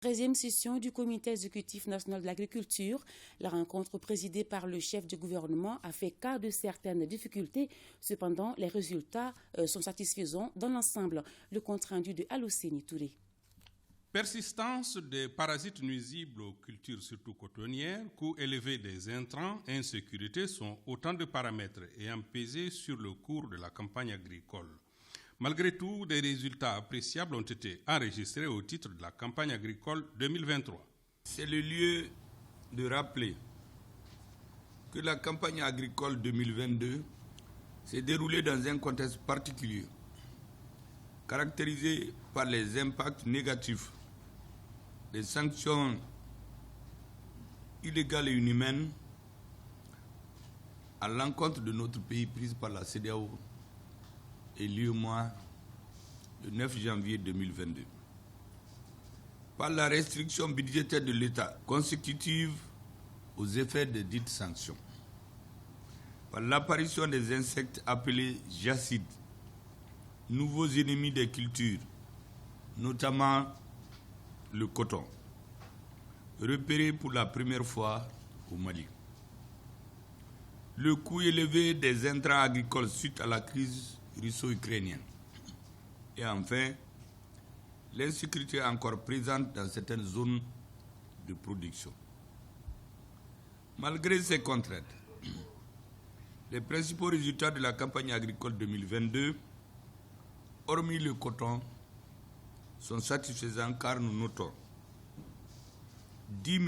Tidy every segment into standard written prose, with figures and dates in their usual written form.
13e session du Comité exécutif national de l'agriculture. La rencontre présidée par le chef du gouvernement a fait cas de certaines difficultés. Cependant, les résultats sont satisfaisants dans l'ensemble. Le compte rendu de Alocénie Touré. Persistance des parasites nuisibles aux cultures, surtout cotonnières, coût élevé des intrants, insécurité sont autant de paramètres ayant pesé sur le cours de la campagne agricole. Malgré tout, des résultats appréciables ont été enregistrés au titre de la campagne agricole 2023. C'est le lieu de rappeler que la campagne agricole 2022 s'est déroulée dans un contexte particulier, caractérisé par les impacts négatifs des sanctions illégales et inhumaines à l'encontre de notre pays prises par la CEDEAO et l'UEMOA le 9 janvier 2022. Par la restriction budgétaire de l'État consécutive aux effets de dites sanctions. Par l'apparition des insectes appelés jacides, nouveaux ennemis des cultures, notamment le coton, repéré pour la première fois au Mali. Le coût élevé des intrants agricoles suite à la crise russo-ukrainienne. Et enfin, l'insécurité encore présente dans certaines zones de production. Malgré ces contraintes, les principaux résultats de la campagne agricole 2022, hormis le coton, sont satisfaisants car nous notons 10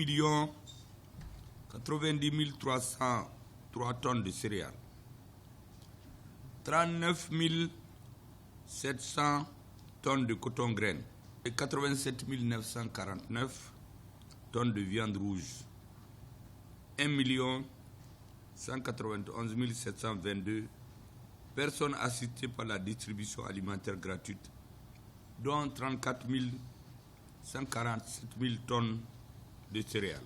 90 303 tonnes de céréales, 39 700 tonnes de coton graines et 87 949 tonnes de viande rouge, 1 191 722 personnes assistées par la distribution alimentaire gratuite, dont 34 147 000 tonnes de céréales.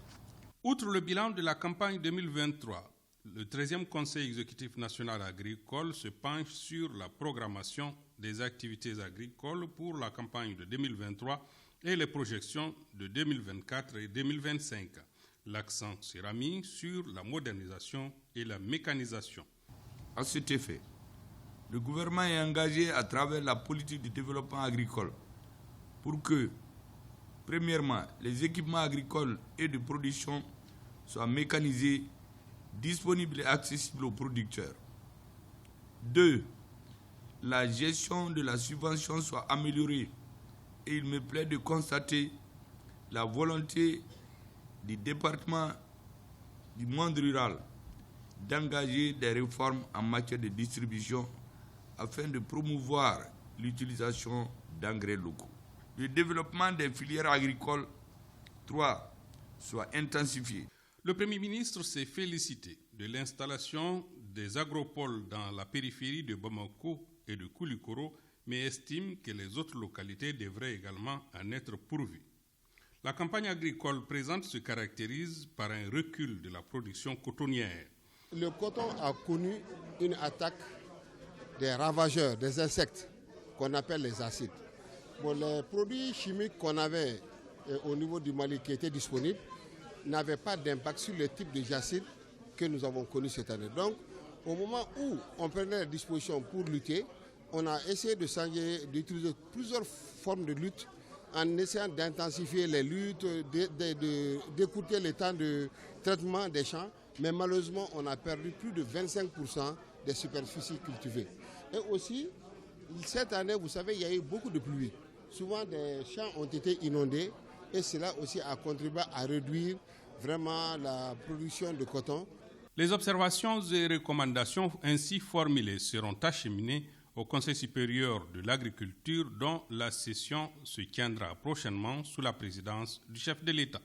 Outre le bilan de la campagne 2023, le 13e Conseil exécutif national agricole se penche sur la programmation des activités agricoles pour la campagne de 2023 et les projections de 2024 et 2025. L'accent sera mis sur la modernisation et la mécanisation. À cet effet, le gouvernement est engagé à travers la politique de développement agricole pour que, premièrement, les équipements agricoles et de production soient mécanisés, disponibles et accessibles aux producteurs. 2. La gestion de la subvention soit améliorée et il me plaît de constater la volonté du département du monde rural d'engager des réformes en matière de distribution afin de promouvoir l'utilisation d'engrais locaux. Le développement des filières agricoles 3 soit intensifié. Le Premier ministre s'est félicité de l'installation des agropoles dans la périphérie de Bamako et de Koulikoro, mais estime que les autres localités devraient également en être pourvues. La campagne agricole présente se caractérise par un recul de la production cotonnière. Le coton a connu une attaque des ravageurs, des insectes, qu'on appelle les acides. Les produits chimiques qu'on avait au niveau du Mali qui étaient disponibles n'avaient pas d'impact sur le type de jacide que nous avons connu cette année. Donc, au moment où on prenait les dispositions pour lutter, on a essayé d'utiliser plusieurs formes de lutte en essayant d'intensifier les luttes, d'écouter les temps de traitement des champs. Mais malheureusement, on a perdu plus de 25% des superficies cultivées. Et aussi, cette année, vous savez, il y a eu beaucoup de pluie. Souvent, des champs ont été inondés et cela aussi a contribué à réduire vraiment la production de coton. Les observations et recommandations ainsi formulées seront acheminées au Conseil supérieur de l'agriculture dont la session se tiendra prochainement sous la présidence du chef de l'État.